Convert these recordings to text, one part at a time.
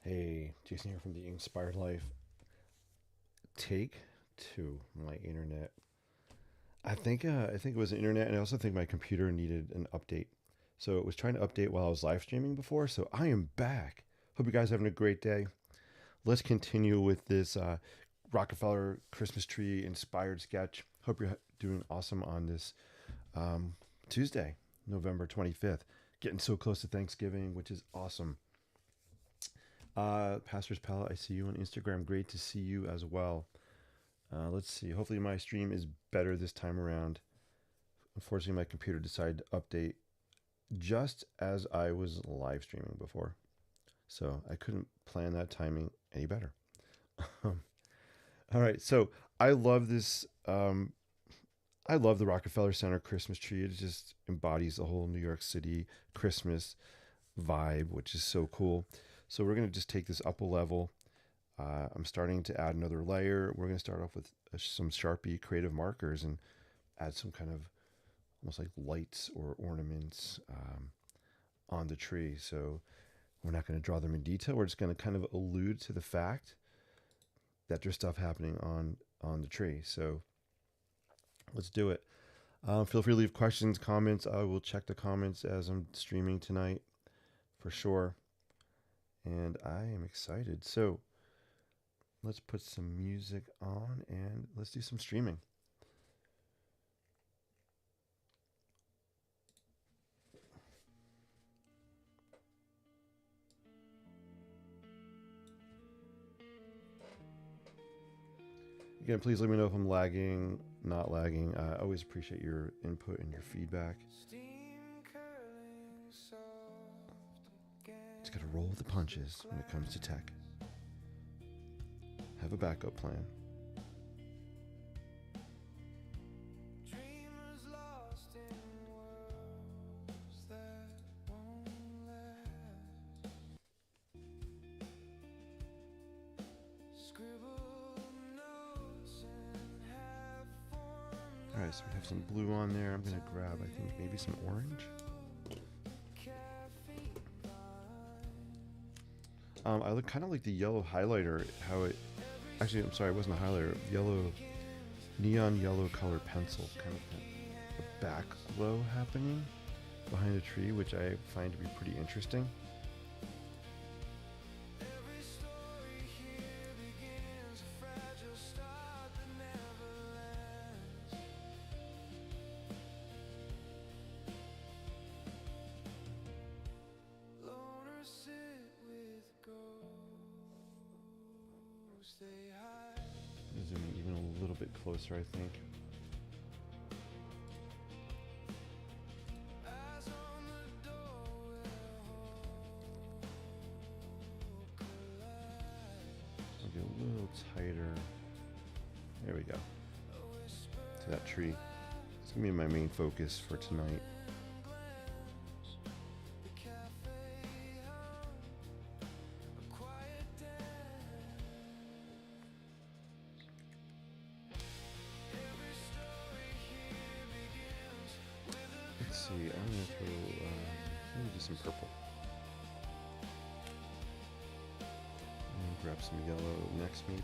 Hey, Jason here from the Inspired Life. Take two. My internet. I think it was the internet, and I also think my computer needed an update. So it was trying to update while I was live streaming before. So I am back. Hope you guys are having a great day. Let's continue with this Rockefeller Christmas tree inspired sketch. Hope you're doing awesome on this um, Tuesday, November 25th. Getting so close to Thanksgiving, which is awesome. Pastor's Palette, I see you on Instagram. Great to see you as well. Let's see. Hopefully, my stream is better this time around. Unfortunately, my computer decided to update just as I was live streaming before. So I couldn't plan that timing any better. All right. So I love this. I love the Rockefeller Center Christmas tree. It just embodies the whole New York City Christmas vibe, which is so cool. So we're going to just take this up a level. I'm starting to add another layer. We're going to start off with some Sharpie creative markers and add some kind of almost like lights or ornaments on the tree. So we're not going to draw them in detail. We're just going to kind of allude to the fact that there's stuff happening on the tree. So let's do it. Feel free to leave questions, comments. I will check the comments as I'm streaming tonight for sure. And I am excited. So let's put some music on and let's do some streaming. Again, please let me know if I'm lagging, not lagging. I always appreciate your input and your feedback. Just gotta roll with the punches when it comes to tech. Have a backup plan. All right, so we have some blue on there. I'm gonna grab, I think, maybe some orange. I look kind of like the yellow highlighter. How it actually, I'm sorry, it wasn't a highlighter. Yellow, neon yellow colored pencil. Kind of a back glow happening behind the tree, which I find to be pretty interesting. Zoom in even a little bit closer, I think. I'll get a little tighter. There we go. To that tree. It's gonna be my main focus for tonight. Let's see, I'm gonna throw, let me do some purple. And grab some yellow next maybe.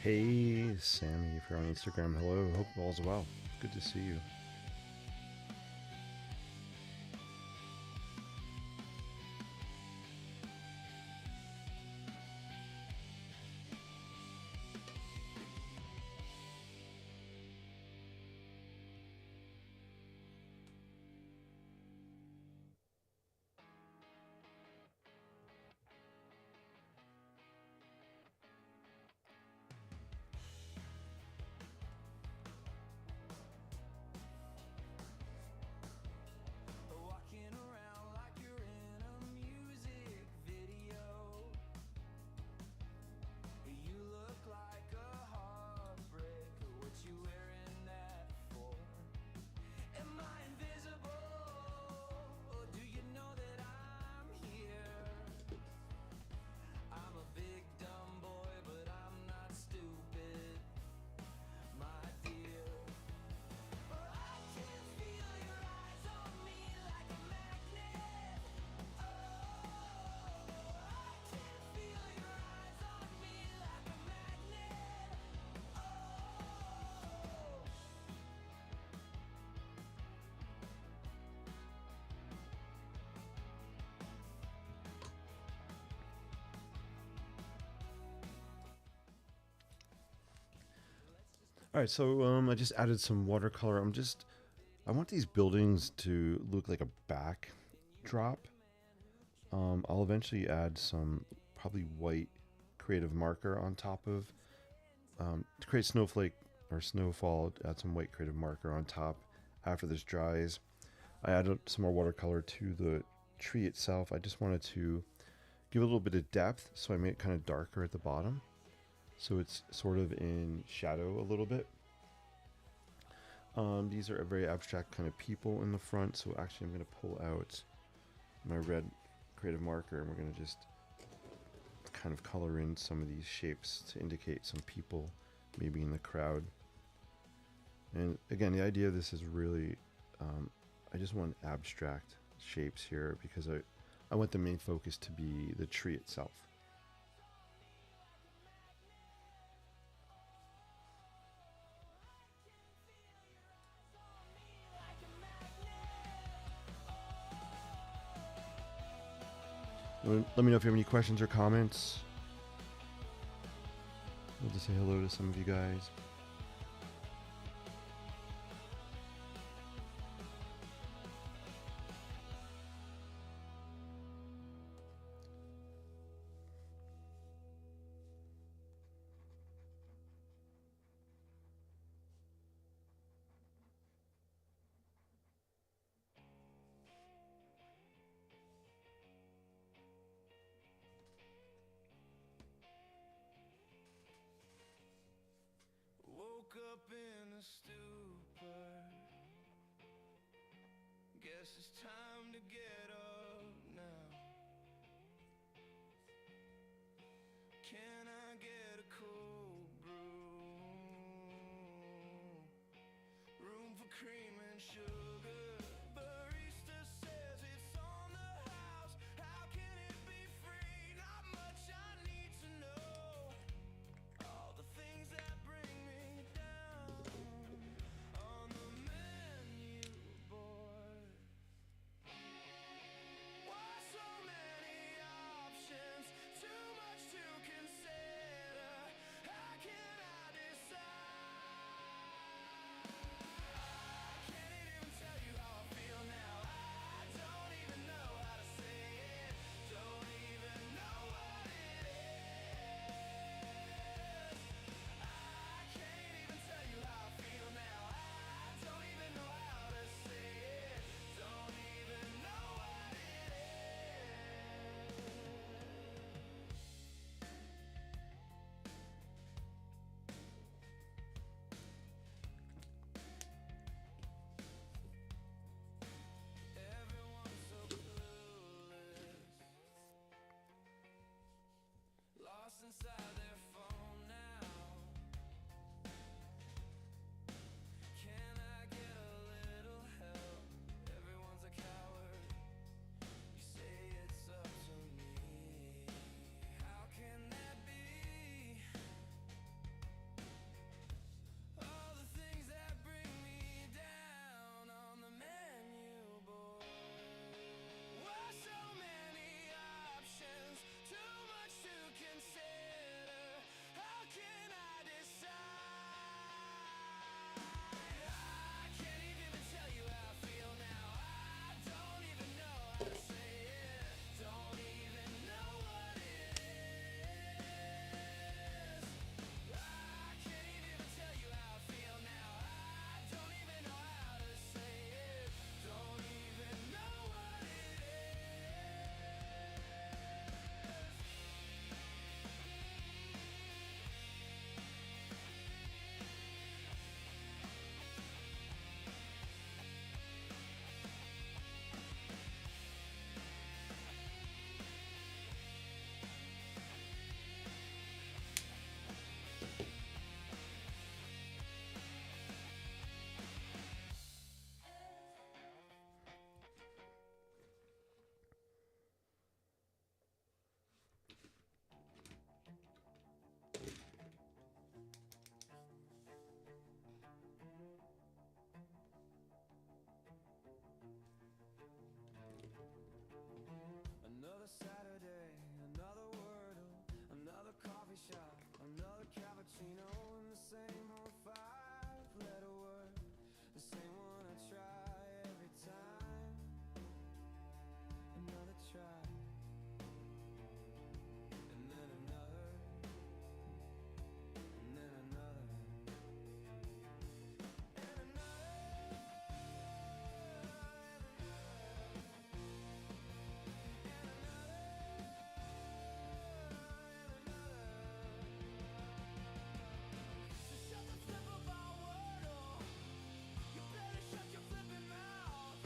Hey, Sammy, if you're on Instagram, hello. Hope all's well. Good to see you. Walking around like you're in a music video. You look like a heartbreaker. What you wearing that for? Am I invisible? Or do you know that I'm here? I'm a big dumb boy, but I'm not stupid, my dear. I can feel your eyes on me like a magnet. Oh, I can feel your eyes on me like a magnet. Oh. All right, so I just added some watercolor. I want these buildings to look like a backdrop. I'll eventually add some probably white creative marker on top of to create snowflake or snowfall. Add some white creative marker on top after this dries. I added some more watercolor to the tree itself. I just wanted to give a little bit of depth, so I made it kind of darker at the bottom, so it's sort of in shadow a little bit. These are a very abstract kind of people in the front, so actually I'm going to pull out my red creative marker and we're going to just kind of color in some of these shapes to indicate some people maybe in the crowd. And again, the idea of this is really, I just want abstract shapes here because I want the main focus to be the tree itself. Let me know if you have any questions or comments. I'll just say hello to some of you guys. Woke up in a stupor. Guess it's time to get up now. Can I get a cold brew? Room for cream and sugar. Barista says it's on the house. How can it be free? Not much I need to know. All the things that bring me down on the menu, boy. Why so many options? Too much to consider. How can I decide? I can't even tell you how coffee shop, another cappuccino in the same old five-letter word, the same one I try every time. Another try, and then another, and then another, and another, so shut the flip about Wordle. You better shut your flipping mouth.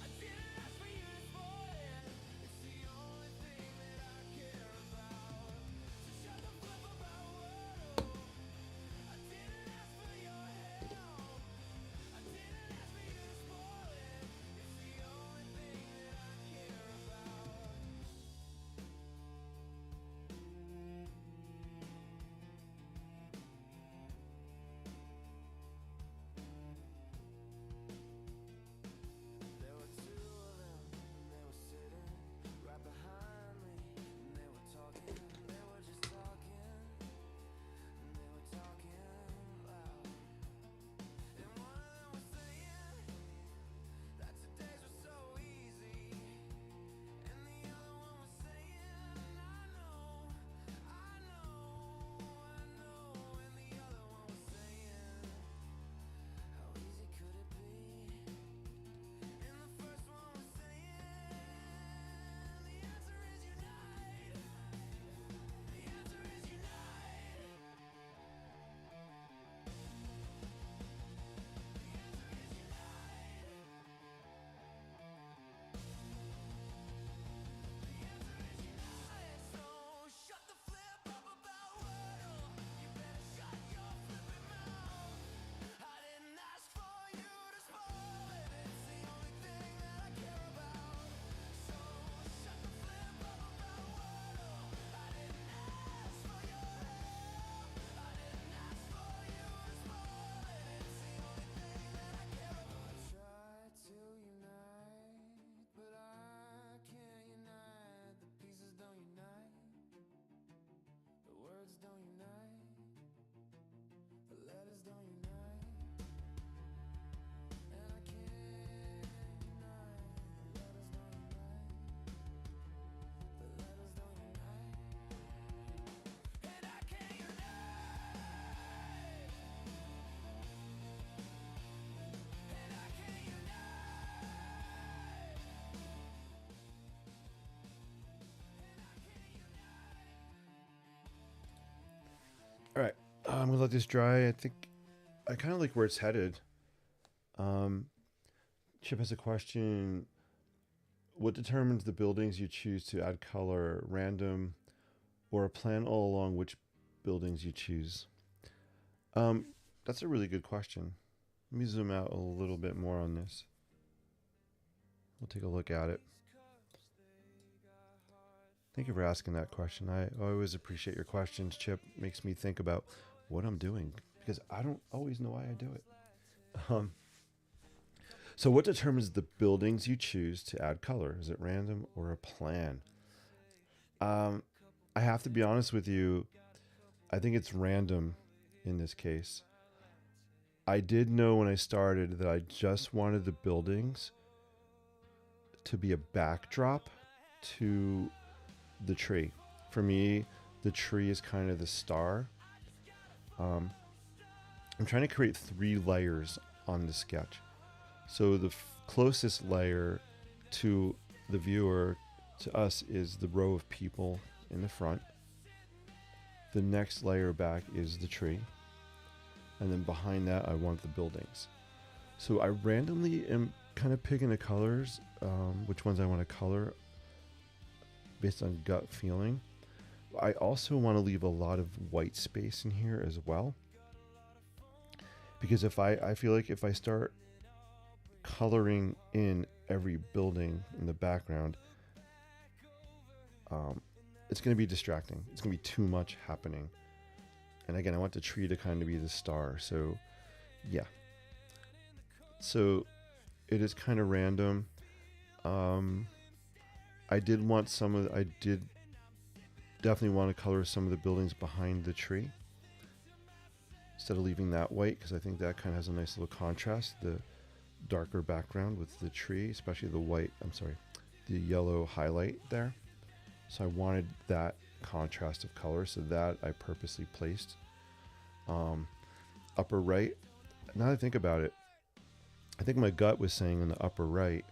I didn't ask for you to spoil it. It's the only thing that I care about. So shut the flip about Wordle. I didn't ask for your help. I didn't ask for you to spoil it. It's the only thing that I care about. There were two of them, and they were sitting right behind me, and they were talking, they were just talking, and they were talking loud. And one of them was saying that today's were so easy, and the other one was saying, I know, I know, I know, and the other one was saying, how easy could it be? And the first one was saying, the answer is unite. The answer is unite. The answer is unite. The answer is unite. So shut the flip up about Wordle. You better shut your flipping mouth. I didn't ask for you to spoil it. It's the only thing that I care about. So shut the flip up about Wordle. I didn't ask for your help. I didn't ask for you to spoil it. It's the only thing that I care about. I try to unite, but I can't unite. The pieces don't unite. The words don't unite. The letters don't unite. And I can't unite. The letters don't unite. The letters don't unite. And I can't unite. And I can't unite. And I can't unite. All right. I'm gonna let this dry. I think I kind of like where it's headed. Chip has a question. What determines the buildings you choose to add color? Random or a plan all along which buildings you choose? That's a really good question. Let me zoom out a little bit more on this. We'll take a look at it. Thank you for asking that question. I always appreciate your questions, Chip. Makes me think about what I'm doing because I don't always know why I do it. So what determines the buildings you choose to add color? Is it random or a plan? I have to be honest with you. I think it's random in this case. I did know when I started that I just wanted the buildings to be a backdrop to the tree. For me, the tree is kind of the star. I'm trying to create 3 layers on the sketch. So the closest layer to the viewer, to us, is the row of people in the front. The next layer back is the tree. And then behind that, I want the buildings. So I randomly am kind of picking the colors, which ones I want to color based on gut feeling. I also want to leave a lot of white space in here as well. Because if I feel like if I start coloring in every building in the background, it's going to be distracting. It's going to be too much happening. And again, I want the tree to kind of be the star. So yeah. So it is kind of random. I did definitely want to color some of the buildings behind the tree instead of leaving that white, because I think that kind of has a nice little contrast, the darker background with the tree, especially the white, the yellow highlight there. So I wanted that contrast of color, so that I purposely placed. Upper right, now that I think about it, I think my gut was saying in the upper right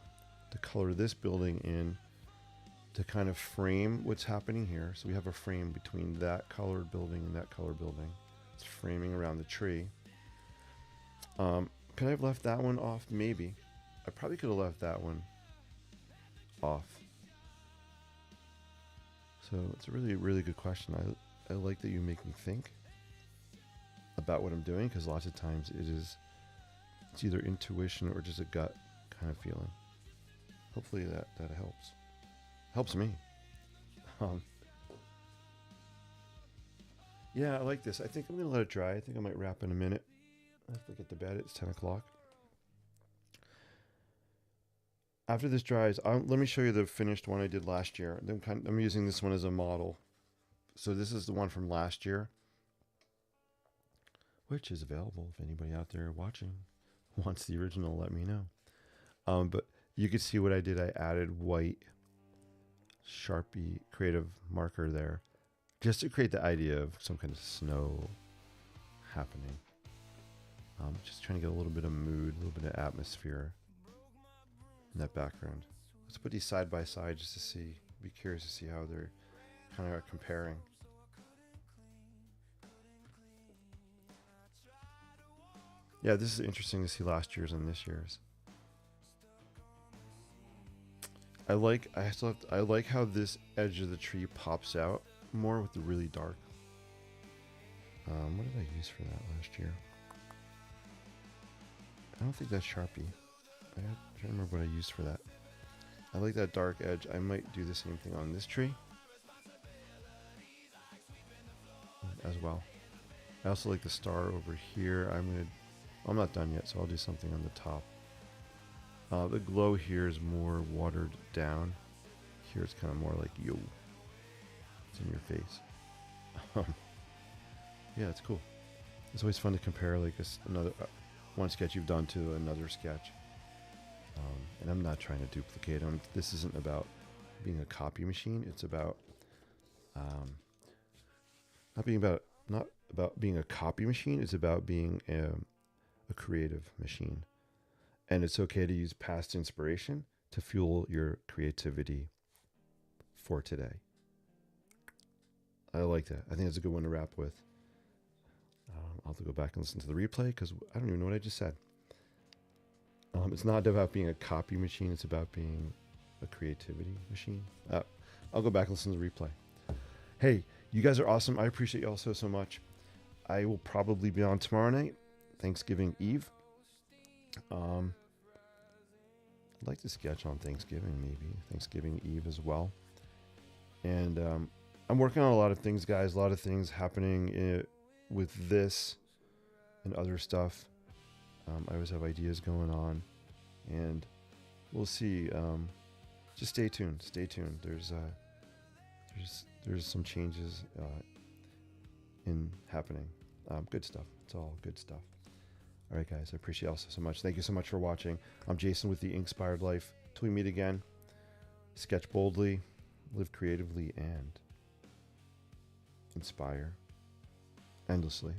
to color this building in to kind of frame what's happening here. So we have a frame between that colored building and that colored building. It's framing around the tree. Could I have left that one off? Maybe. I probably could have left that one off. So it's a really, really good question. I like that you make me think about what I'm doing, because lots of times it's either intuition or just a gut kind of feeling. Hopefully that helps me. Yeah, I like this. I think I'm gonna let it dry. I think I might wrap in a minute. I have to get to bed. It's 10 o'clock. After this dries, let me show you the finished one I did last year. I'm using this one as a model. So this is the one from last year, which is available if anybody out there watching wants the original, let me know. But you can see what I did. I added white Sharpie creative marker there just to create the idea of some kind of snow happening. Just trying to get a little bit of mood, a little bit of atmosphere in that background. Let's put these side by side just to see, be curious to see how they're kind of comparing. Yeah, this is interesting to see last year's and this year's. I like how this edge of the tree pops out more with the really dark. What did I use for that last year? I don't think that's Sharpie. I'm trying to remember what I used for that. I like that dark edge. I might do the same thing on this tree as well. I also like the star over here. I'm not done yet, so I'll do something on the top. The glow here is more watered down. Here it's kind of more like, yo, it's in your face. Yeah, it's cool. It's always fun to compare like another one sketch you've done to another sketch. And I'm not trying to duplicate them. This isn't about being a copy machine. It's about not about being a copy machine. It's about being a creative machine. And it's okay to use past inspiration to fuel your creativity for today. I like that. I think it's a good one to wrap with. I'll have to go back and listen to the replay because I don't even know what I just said. It's not about being a copy machine. It's about being a creativity machine. I'll go back and listen to the replay. Hey, you guys are awesome. I appreciate you all so much. I will probably be on tomorrow night, Thanksgiving Eve. I'd like to sketch on Thanksgiving, maybe Thanksgiving Eve as well. And I'm working on a lot of things, guys. A lot of things happening with this and other stuff. I always have ideas going on, and we'll see. Just stay tuned. Stay tuned. There's some changes in happening. Good stuff. It's all good stuff. All right, guys. I appreciate you all so much. Thank you so much for watching. I'm Jason with The Inkspired Life. Till we meet again, sketch boldly, live creatively, and inspire endlessly.